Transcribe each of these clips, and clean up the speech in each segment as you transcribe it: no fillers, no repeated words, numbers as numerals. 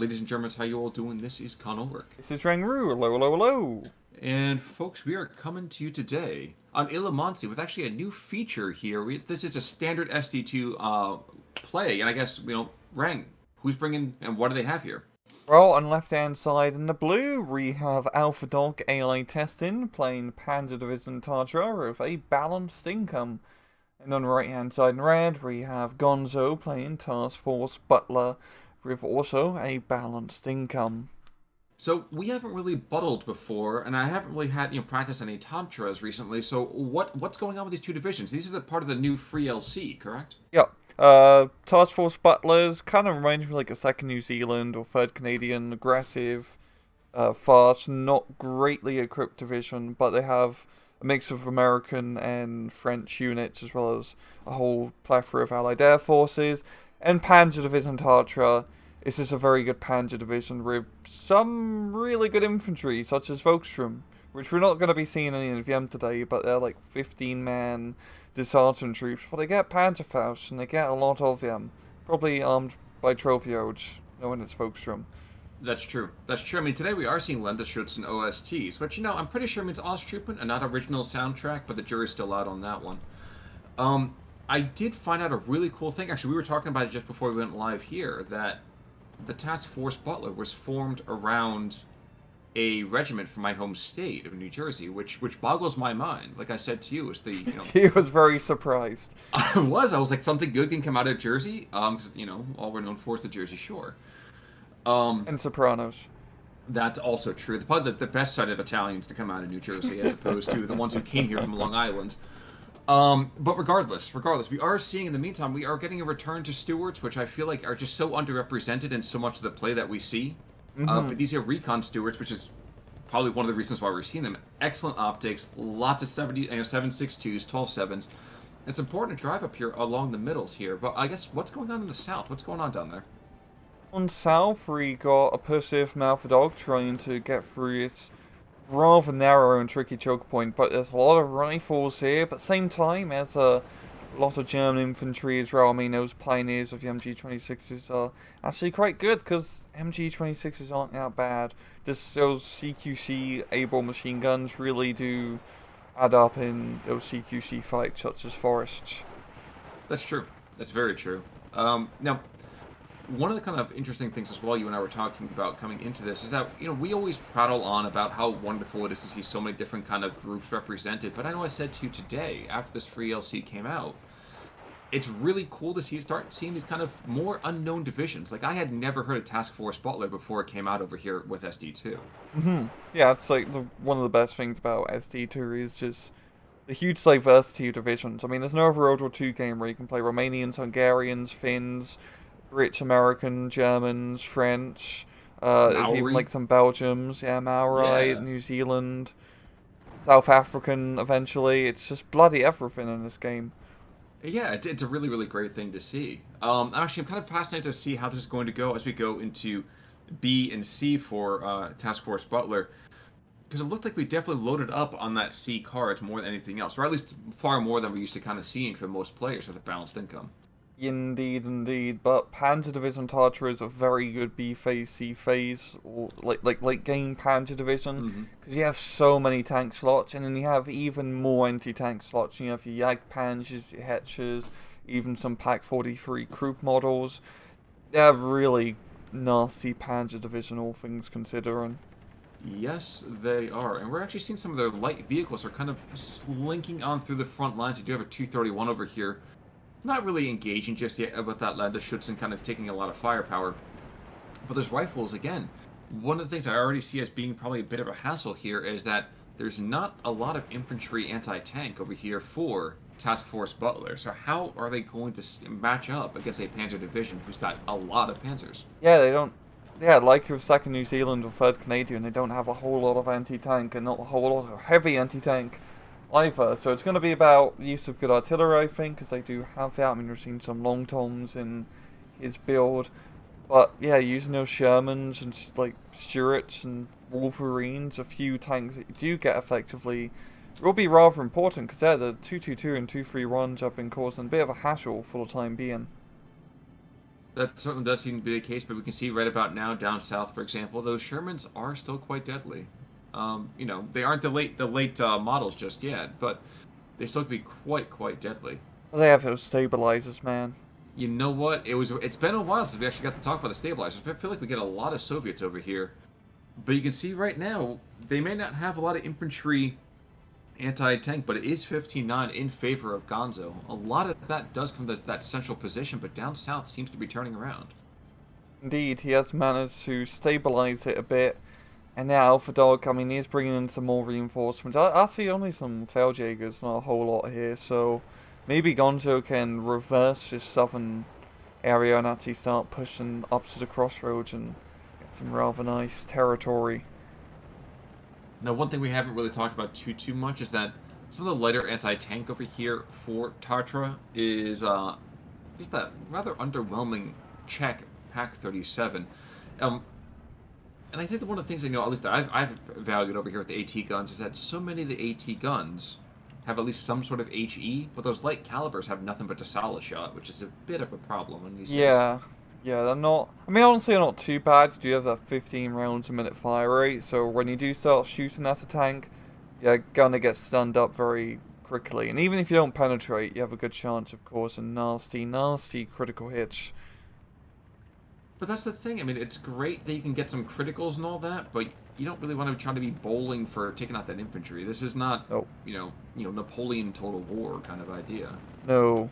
ladies and Germans, how you all doing? This is Conoric. This is Rangru. Hello, hello, hello. And folks, we are coming to you today on Illimonsi with actually a new feature here. This is a standard SD2 play, and I guess, Rang, who's bringing, and what do they have here? Well, on the left-hand side in the blue, we have Alphadog AI testing, playing Panzer Division Tatra with a balanced income. And on the right-hand side in red, we have Gonzo playing Task Force Butler with also a balanced income. So we haven't really buttled before, and I haven't really had practice any tantras recently. So what's going on with these two divisions? These are the part of the new free LC, correct? Yep. Task Force Butlers kind of reminds me like a 2nd New Zealand or 3rd Canadian, aggressive, fast, not greatly equipped division, but they have a mix of American and French units, as well as a whole plethora of Allied air forces. And Panzer Division Tatra is just a very good Panzer Division with some really good infantry, such as Volkssturm, which we're not going to be seeing any of them today, but they're like 15-man disarmament troops. But they get Panzerfaust, and they get a lot of them, probably armed by Trophy-Odes, knowing it's Volkssturm. That's true. That's true. I mean, today we are seeing Länderschutz and OSTs, which, I'm pretty sure means Osttruppen and not original soundtrack, but the jury's still out on that one. I did find out a really cool thing. Actually, we were talking about it just before we went live here, that the Task Force Butler was formed around a regiment from my home state of New Jersey, which boggles my mind. Like I said to you, is the, He was very surprised. I was like, something good can come out of Jersey, because, all we're known for is the Jersey Shore. And Sopranos. That's also true. Probably the best side of Italians to come out of New Jersey, as opposed to the ones who came here from Long Island. But regardless, we are seeing in the meantime, we are getting a return to Stewards, which I feel like are just so underrepresented in so much of the play that we see. But these are recon Stewards, which is probably one of the reasons why we're seeing them. Excellent optics, lots of 7.62s, 12.7s. It's important to drive up here along the middles here, but I guess what's going on in the south? What's going on down there? On south, we got a pussy from Alphadog trying to get through its rather narrow and tricky choke point, but there's a lot of rifles here, but at the same time, there's a lot of German infantry as well. I mean, those pioneers of the MG26s are actually quite good, because MG26s aren't that bad. Just those CQC able machine guns really do add up in those CQC fights, such as Forests. That's true. That's very true. Now, one of the kind of interesting things as well you and I were talking about coming into this is that, we always prattle on about how wonderful it is to see so many different kind of groups represented, but I know I said to you today, after this free LC came out, it's really cool to start seeing these kind of more unknown divisions. Like, I had never heard of Task Force Butler before it came out over here with SD2. Yeah, it's like one of the best things about SD2 is just the huge diversity of divisions. I mean, there's no other World War II game where you can play Romanians, Hungarians, Finns, Brits, American, Germans, French, there's even like some Belgians, Maori, Yeah. New Zealand, South African eventually. It's just bloody everything in this game. Yeah, it's a really, really great thing to see. I'm kind of fascinated to see how this is going to go as we go into B and C for Task Force Butler, because it looked like we definitely loaded up on that C cards more than anything else, or at least far more than we're used to kind of seeing from most players with a balanced income. Indeed, indeed. But Panzer Division Tatra is a very good B phase, C phase, like late game Panzer Division, because you have so many tank slots, and then you have even more anti-tank slots. You have your Jagdpanzers, your Hetchers, even some Pak 43 Krupp models. They have really nasty Panzer Division, all things considering. Yes, they are. And we're actually seeing some of their light vehicles are kind of slinking on through the front lines. You do have a 231 over here. Not really engaging just yet with that Länderschutz and kind of taking a lot of firepower. But there's rifles, again. One of the things I already see as being probably a bit of a hassle here is that there's not a lot of infantry anti-tank over here for Task Force Butler. So how are they going to match up against a Panzer division who's got a lot of Panzers? Yeah, they don't. Yeah, like with 2nd New Zealand or 3rd Canadian, they don't have a whole lot of anti-tank and not a whole lot of heavy anti-tank either. So it's going to be about the use of good artillery, I think, because they do have that. I mean, we've seen some long toms in his build. But yeah, using those Shermans and like Stuarts and Wolverines, a few tanks that you do get effectively, will be rather important, because yeah, the 222 and 231s have been causing a bit of a hassle for the time being. That certainly does seem to be the case, but we can see right about now down south, for example, those Shermans are still quite deadly. You know, they aren't the late models just yet, but they still can be quite deadly. They have those stabilizers, man. You know what? It's been a while since we actually got to talk about the stabilizers. I feel like we get a lot of Soviets over here, but you can see right now they may not have a lot of infantry anti-tank, but it is 15-9 in favor of Gonzo. A lot of that does come to that central position, but down south seems to be turning around. Indeed, he has managed to stabilize it a bit. And now Alphadog, I mean, he's bringing in some more reinforcements. I see only some Feldjägers, not a whole lot here, so maybe Gonzo can reverse his southern area and actually start pushing up to the crossroads and get some rather nice territory. Now, one thing we haven't really talked about too much is that some of the lighter anti-tank over here for Tatra is just that rather underwhelming Czech Pak 37. And I think that one of the things at least I've valued over here with the AT guns is that so many of the AT guns have at least some sort of HE, but those light calibers have nothing but a solid shot, which is a bit of a problem in these days. Yeah, they're not. I mean, honestly, they're not too bad. You do have that 15 rounds a minute fire rate, so when you do start shooting at a tank, you're gonna get stunned up very quickly. And even if you don't penetrate, you have a good chance of causing nasty critical hits. But that's the thing. I mean, it's great that you can get some criticals and all that, but you don't really want to try to be bowling for taking out that infantry. This is not, Nope. Napoleon Total War kind of idea. No.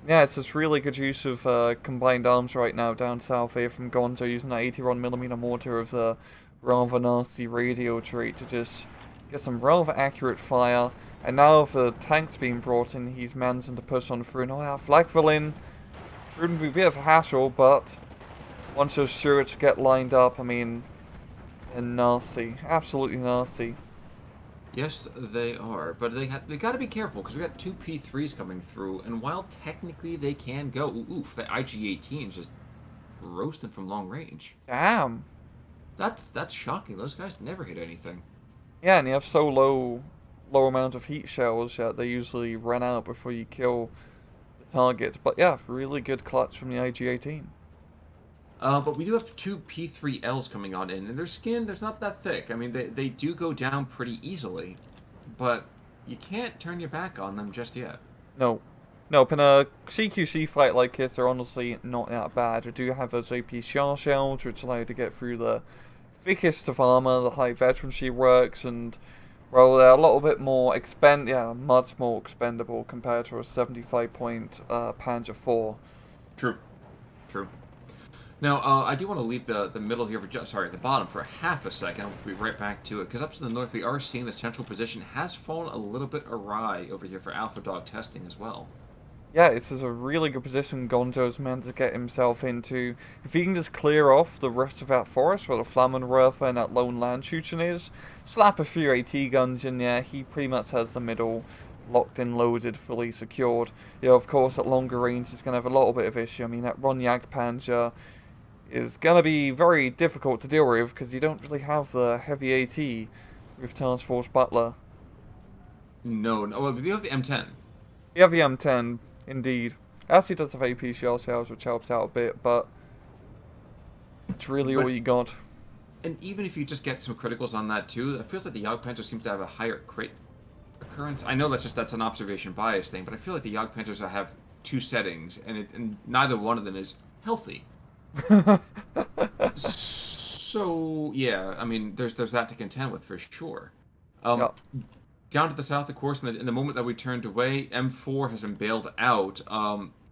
Yeah, it's this really good use of combined arms right now down south here from Gonzo, using that 81mm mortar as a rather nasty radio trait to just get some rather accurate fire. And now with the tanks being brought in, he's managing to push on through. And oh yeah, Flakville in. Wouldn't be a bit of a hassle, but once those Stuarts get lined up, I mean, they're nasty. Absolutely nasty. Yes, they are, but they got to be careful because we got two P3s coming through, and while technically they can go, oof, that IG-18 is just roasting from long range. Damn. That's shocking. Those guys never hit anything. Yeah, and you have so low amount of heat shells that they usually run out before you kill the target. But yeah, really good clutch from the IG-18. But we do have two P3Ls coming on in, and their skin, there's not that thick. I mean, they do go down pretty easily, but you can't turn your back on them just yet. No, in a CQC fight like this, they're honestly not that bad. We do have those AP shell shells, which allow you to get through the thickest of armor, the high veterancy works, and well, they're a little bit more much more expendable compared to a 75-point Panzer IV. True. Now, I do want to leave the middle here the bottom for half a second. We'll be right back to it, because up to the north, we are seeing the central position has fallen a little bit awry over here for Alphadog testing as well. Yeah, this is a really good position Gonzo's meant to get himself into. If he can just clear off the rest of that forest where the Flammenwerfer and that lone land shooting is, slap a few AT guns in there, he pretty much has the middle locked in, loaded, fully secured. Of course, at longer range, it's going to have a little bit of issue. I mean, that Ronyag-Panzer is going to be very difficult to deal with because you don't really have the heavy AT with Task Force Butler. No, well, you have the M10. You have the M10, indeed. Actually does have AP shell cells, which helps out a bit, but it's really all you got. And even if you just get some criticals on that too, it feels like the Jagdpanzer seems to have a higher crit occurrence. I know that's an observation bias thing, but I feel like the Jagdpanzers have two settings, and neither one of them is healthy. So yeah, I mean, there's that to contend with for sure. Yep. Down to the south, of course, in the moment that we turned away, M4 has been bailed out.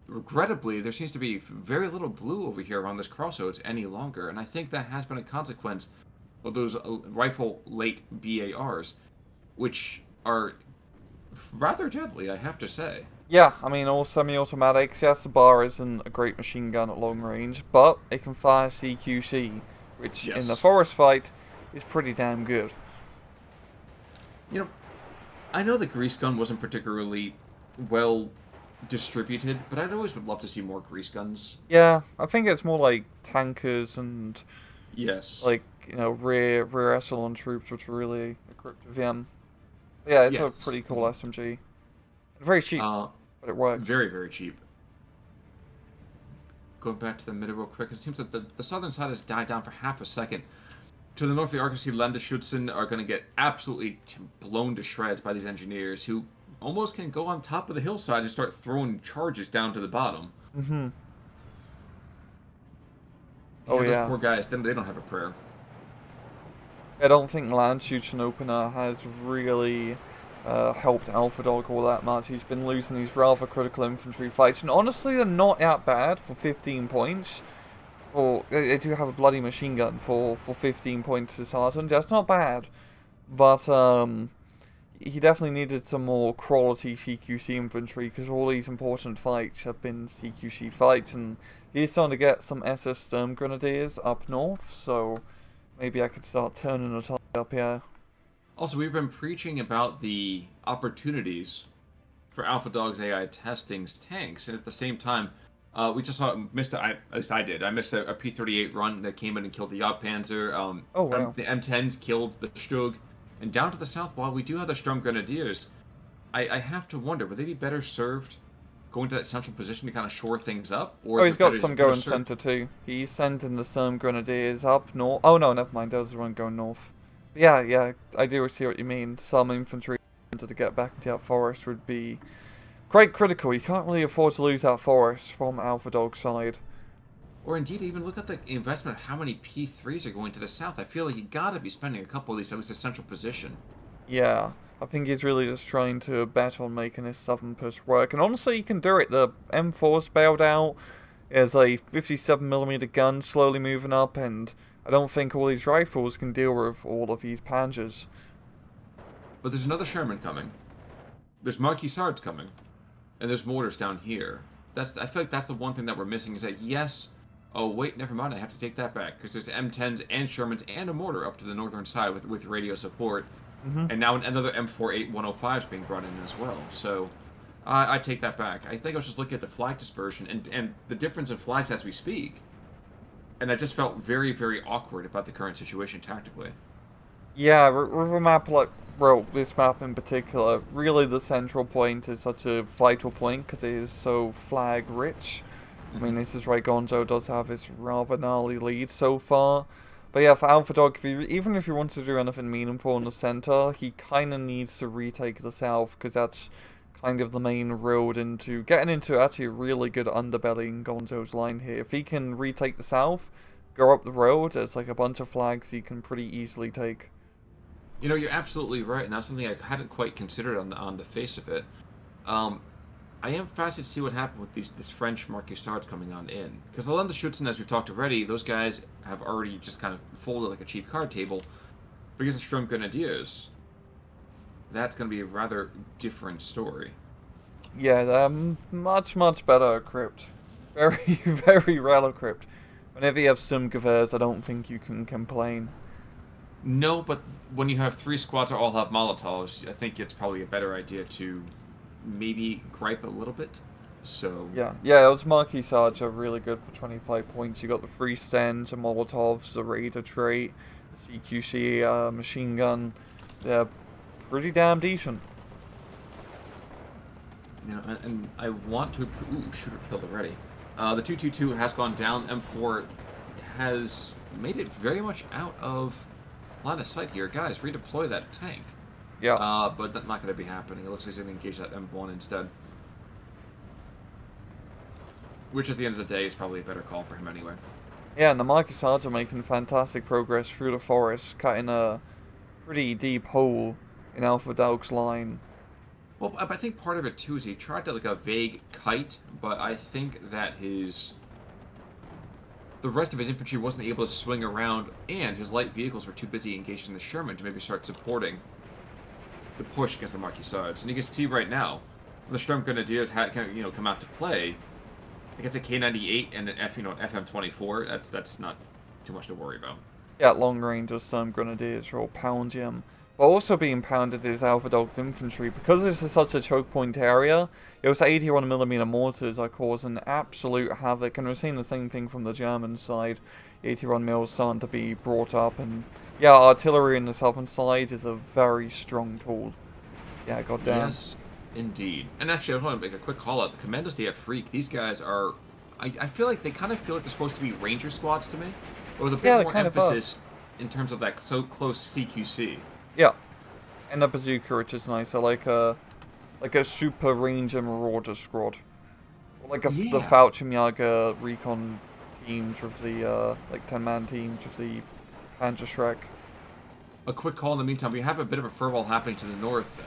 Regrettably, there seems to be very little blue over here around this crossroads any longer, and I think that has been a consequence of those rifle late BARs, which are rather deadly, I have to say. Yeah, I mean, all semi-automatics. Yes, the bar isn't a great machine gun at long range, but it can fire CQC, which in the forest fight is pretty damn good. I know the grease gun wasn't particularly well distributed, but I'd always would love to see more grease guns. Yeah, I think it's more like tankers and like rear echelon troops, which are really equipped with them. Yeah, it's a pretty cool SMG. Very cheap, but it works. Very, very cheap. Go back to the middle real quick. It seems that the southern side has died down for half a second. To the north, the Argosy Landesschützen are going to get absolutely blown to shreds by these engineers who almost can go on top of the hillside and start throwing charges down to the bottom. Mm-hmm. Oh, Those yeah. poor guys, they don't have a prayer. I don't think Landshützen opener has really helped Alphadog all that much. He's been losing these rather critical infantry fights, and honestly, they're not that bad for 15 points. They do have a bloody machine gun for 15 points disheartened. That's not bad, but he definitely needed some more quality CQC infantry because all these important fights have been CQC fights, and he's starting to get some SS Sturm Grenadiers up north, so maybe I could start turning the tide up here. Also, we've been preaching about the opportunities for Alphadog's AI testing's tanks, and at the same time, we just missed. At least I did. I missed a P-38 run that came in and killed the Jagdpanzer. Oh wow! The M10s killed the Stug, and down to the south, while we do have the Sturm Grenadiers, I have to wonder, would they be better served going to that central position to kind of shore things up? Or he's got some going center too. He's sending the Sturm Grenadiers up north. Oh no, never mind. There was one going north. Yeah, I do see what you mean. Some infantry to get back into that forest would be quite critical. You can't really afford to lose that forest from Alphadog's side. Or indeed, even look at the investment of how many P3s are going to the south. I feel like you gotta be spending a couple of these, at least a central position. Yeah, I think he's really just trying to bet on making his southern push work. And honestly, he can do it. The M4's bailed out. There's a 57mm gun slowly moving up, and I don't think all these rifles can deal with all of these Panzers. But there's another Sherman coming. There's Marquis Sards coming. And there's mortars down here. I feel like that's the one thing that we're missing is that, yes... Oh, wait, never mind, I have to take that back. Because there's M10s and Shermans and a mortar up to the northern side with radio support. Mm-hmm. And now another M48-105 is being brought in as well. So, I take that back. I think I was just looking at the flag dispersion and the difference in flags as we speak. And I just felt very, very awkward about the current situation tactically. Yeah, with a map like, well, this map in particular, really the central point is such a vital point because it is so flag-rich. I mean, this is why Gonzo does have this rather gnarly lead so far. But yeah, for Alphadog, even if he wants to do anything meaningful in the center, he kind of needs to retake the south because that's kind of the main road into getting into actually a really good underbelly in Gonzo's line here. If he can retake the south, go up the road, there's like a bunch of flags he can pretty easily take. You know, you're absolutely right, and that's something I hadn't quite considered on the face of it. I am fascinated to see what happened with this French Marquis Sards coming on in. Because the Landesschützen, as we've talked already, those guys have already just kind of folded like a cheap card table. But against the Sturm Grenadiers, that's going to be a rather different story. Yeah, they're much, much better equipped. Very, very well equipped. Whenever you have Sturmgewehrs, I don't think you can complain. No, but when you have 3 squads that all have Molotovs, I think it's probably a better idea to maybe gripe a little bit. So yeah, those Marquis Sarge are really good for 25 points. You got the 3 stands, the Molotovs, the Raider trait, the CQC machine gun. They're pretty damn decent. You know, and I want to... Ooh, shooter killed already. The 222 has gone down. M4 has made it very much out of line of sight here. Guys, redeploy that tank. Yeah. But that's not going to be happening. It looks like he's going to engage that M1 instead. Which, at the end of the day, is probably a better call for him anyway. Yeah, and the Marquis Sarge are making fantastic progress through the forest, cutting a pretty deep hole in Alphadog's line. Well, I think part of it, too, is he tried to, like, a vague kite, but I think that the rest of his infantry wasn't able to swing around, and his light vehicles were too busy engaged in the Sherman to maybe start supporting the push against the Marquis Sards. And you can see right now, the Sturm Grenadiers come out to play against a K98 and an FM24. That's not too much to worry about. Yeah, long range of Sturm Grenadiers are all pounding him. But also being pounded is Alphadog's infantry. Because this is such a choke point area, those 81mm mortars are causing absolute havoc. And we're seeing the same thing from the German side. 81mm starting to be brought up. And yeah, artillery in the southern side is a very strong tool. Yeah, goddamn. Yes, indeed. And actually, I want to make a quick call out. The Commandos DF Freak, these guys are I feel like they kind of feel like they're supposed to be ranger squads to me, but with a Yeah, bit they more kind of are. emphasis in terms of that so close CQC. Yeah, and the bazooka, which is nice. I like a super ranger marauder squad, or like the Yeah. Fallschirmjäger recon teams of the like 10-man teams of the Panzerschreck. A quick call in the meantime. We have a bit of a furball happening to the north.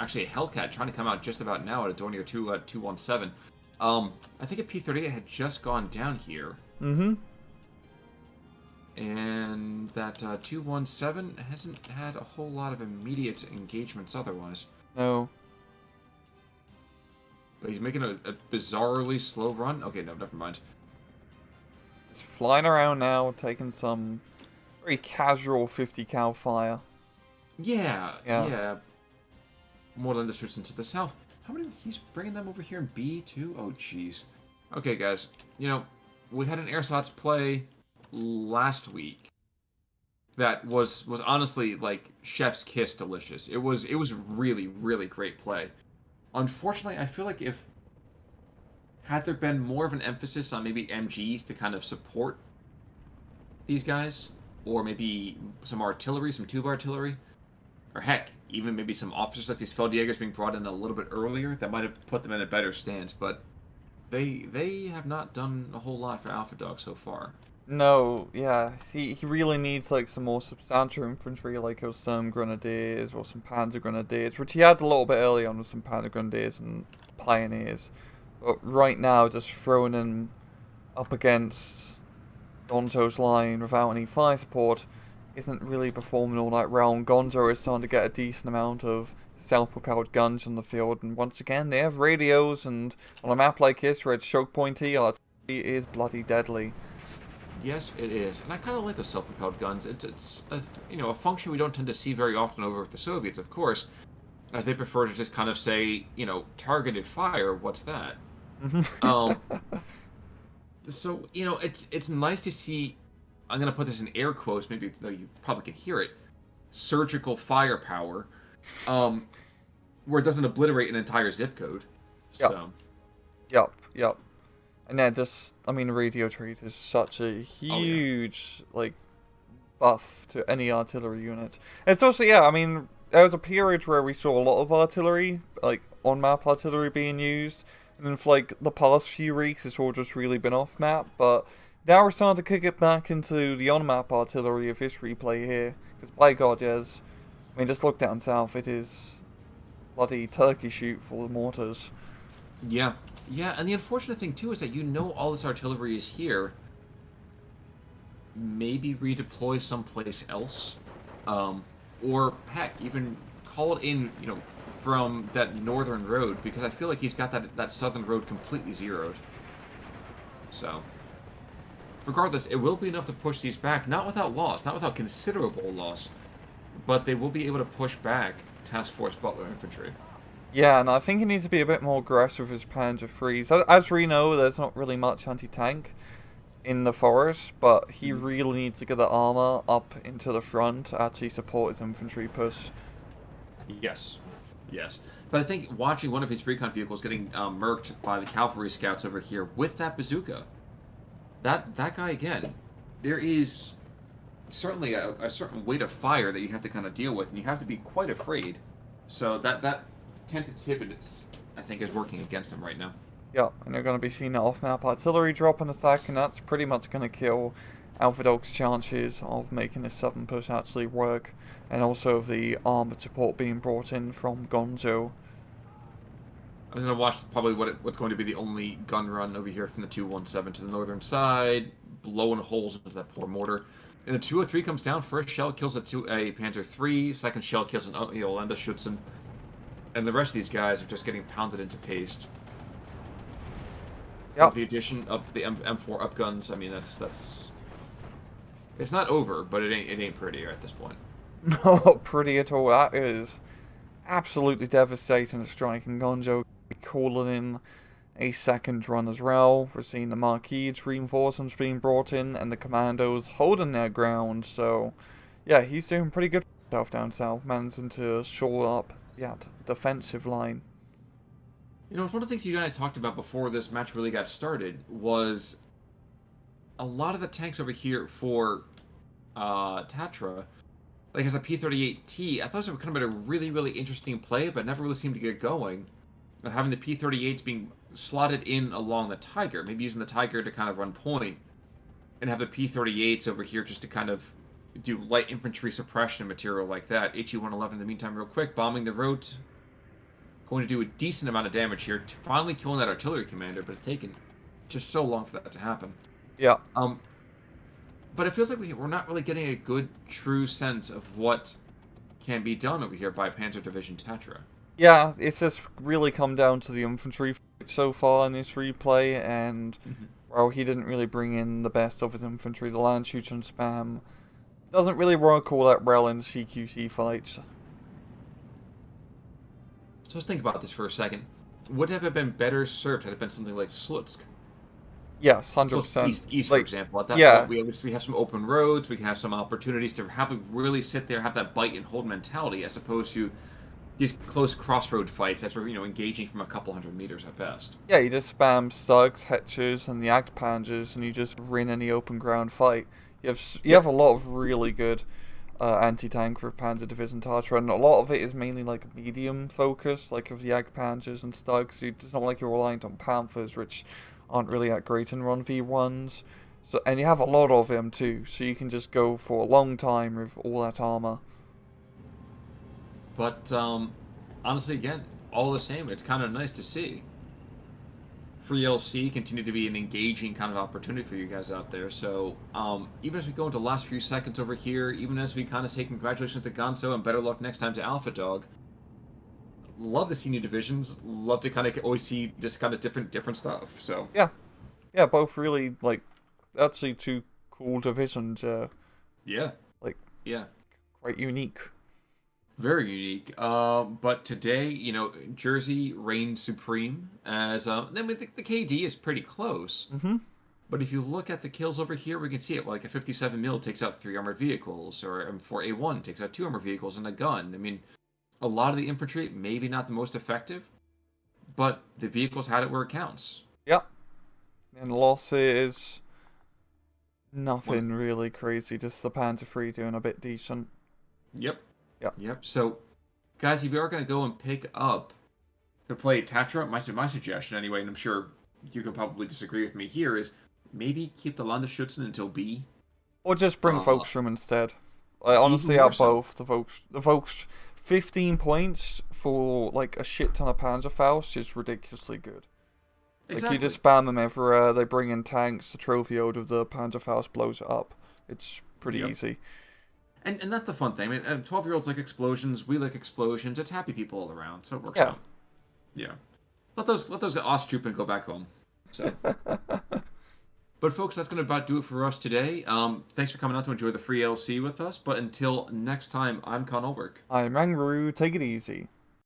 Actually, a Hellcat trying to come out just about now at a Dornier 217. I think a P-38 had just gone down here. Mm-hmm. And that 217 hasn't had a whole lot of immediate engagements otherwise. No. But he's making a bizarrely slow run. Okay, no, never mind. It's flying around now, taking some very casual 50 cal fire. Yeah, Yeah. yeah. More than this distance to the south. How many? He's bringing them over here in B2? Oh, jeez. Okay, guys. You know, we had an Airshots play last week that was honestly like chef's kiss delicious. It was really, really great play. Unfortunately, I feel like if had there been more of an emphasis on maybe MGs to kind of support these guys, or maybe some artillery, some tube artillery, or heck, even maybe some officers like these Feldjägers being brought in a little bit earlier, that might have put them in a better stance. But they have not done a whole lot for Alphadog so far. No, yeah, he really needs like some more substantial infantry, like some grenadiers or some panzer grenadiers, which he had a little bit early on with some panzer grenadiers and pioneers. But right now, just throwing him up against Gonzo's line without any fire support isn't really performing all that well. And Gonzo is starting to get a decent amount of self-propelled guns in the field, and once again, they have radios, and on a map like this where it's choke pointy, artillery is bloody deadly. Yes, it is, and I kind of like the self-propelled guns. It's a, a function we don't tend to see very often over with the Soviets, of course, as they prefer to just kind of say, targeted fire. What's that? Um, so it's nice to see. I'm gonna put this in air quotes, maybe though you probably can hear it. Surgical firepower, where it doesn't obliterate an entire zip code. Yep. So. Yep. And then radio trade is such a huge, buff to any artillery unit. It's also, there was a period where we saw a lot of artillery, on-map artillery being used. And then for, the past few weeks, it's all just really been off-map. But now we're starting to kick it back into the on-map artillery of this replay here. Because, by God, yes. Just look down south. It is bloody turkey shoot full of mortars. Yeah. Yeah, and the unfortunate thing, too, is that all this artillery is here. Maybe redeploy someplace else. Or, heck, even call it in, from that northern road, because I feel like he's got that southern road completely zeroed. So, regardless, it will be enough to push these back, not without loss, not without considerable loss, but they will be able to push back Task Force Butler Infantry. Yeah, and I think he needs to be a bit more aggressive with his Panzer IIIs. As we know, there's not really much anti-tank in the forest, but he really needs to get the armor up into the front to actually support his infantry push. Yes. But I think watching one of his recon vehicles getting murked by the cavalry scouts over here with that bazooka, that guy again, there is certainly a certain weight of fire that you have to kind of deal with, and you have to be quite afraid. So that tentativity, I think, is working against him right now. Yeah, and you're going to be seeing the off-map artillery drop in a sec, and that's pretty much going to kill Alphadog's chances of making this southern push actually work, and also the armored support being brought in from Gonzo. I was going to watch probably what's going to be the only gun run over here from the 217 to the northern side, blowing holes into that poor mortar. And the 203 comes down, first shell kills a Panzer III, second shell kills an Landeschützen. And the rest of these guys are just getting pounded into paste. Yep. With the addition of the M4 up guns, that's it's not over, but it ain't pretty at this point. Not pretty at all. That is absolutely devastating to strike, and Gonzo calling in a second run as well. We're seeing the Marquis reinforcements being brought in, and the Commandos holding their ground. So, yeah, he's doing pretty good for himself down south, managing to shore up that defensive line. You know, one of the things you and I talked about before this match really got started was a lot of the tanks over here for Tatra, like as a P-38T, I thought it was kind of been a really, really interesting play, but never really seemed to get going. Having the P-38s being slotted in along the Tiger, maybe using the Tiger to kind of run point, and have the P-38s over here just to kind of do light infantry suppression and material like that. HE-111 in the meantime, real quick, bombing the road, going to do a decent amount of damage here, finally killing that artillery commander, but it's taken just so long for that to happen. Yeah. But it feels like we're not really getting a good, true sense of what can be done over here by Panzer Division Tatra. Yeah, it's just really come down to the infantry fight so far in this replay, and well, he didn't really bring in the best of his infantry. The land shoot and spam doesn't really work all that well in CQC fights. So let's think about this for a second. Would it have been better served had it been something like Slutsk? Yes, 100%. East, for example. At that point, we at least have some open roads. We can have some opportunities to really sit there, have that bite and hold mentality, as opposed to these close crossroad fights as we're engaging from a couple hundred meters at best. Yeah, you just spam Stugs, Hetchers, and the Jagdpanzers, and you just win any open ground fight. You have a lot of really good anti-tank with Panzer Division Tatra, and a lot of it is mainly like medium focus, like of the Jagdpanzers and Stugs. It's not like you're reliant on Panthers, which aren't really that great in run V1s. So, and you have a lot of them too, so you can just go for a long time with all that armor. But honestly, again, all the same, it's kind of nice to see Free LC continue to be an engaging kind of opportunity for you guys out there. So even as we go into the last few seconds over here, even as we kind of say congratulations to Gonzo and better luck next time to Alphadog, love to see new divisions. Love to kind of always see just kind of different stuff. So yeah, both really like actually two cool divisions. Yeah, quite unique. Very unique. But today, Jersey reigns supreme as I mean, the KD is pretty close. But if you look at the kills over here, we can see it. Like a 57 mil takes out 3 armored vehicles, or a M4A1 takes out 2 armored vehicles and a gun. I mean, a lot of the infantry, maybe not the most effective, but the vehicles had it where it counts. Yep. And losses, nothing really crazy, just the Panzer III doing a bit decent. Yep. So, guys, if you are going to go and pick up to play Tatra, my suggestion anyway, and I'm sure you can probably disagree with me here, is maybe keep the Landesschützen until B. Or just bring Volkssturm instead. I honestly have both. The Volks 15 points for like a shit ton of Panzerfaust is ridiculously good. Exactly. Like you just spam them everywhere, they bring in tanks, the trophy ode of the Panzerfaust blows it up. It's pretty easy. And that's the fun thing. I mean, 12-year-olds like explosions, we like explosions, it's happy people all around, so it works out. Yeah. Let those Osttroop and go back home. So But folks, that's going to about do it for us today. Thanks for coming out to enjoy the free LC with us. But until next time, I'm Con Ulrich. I'm Rangru. Take it easy.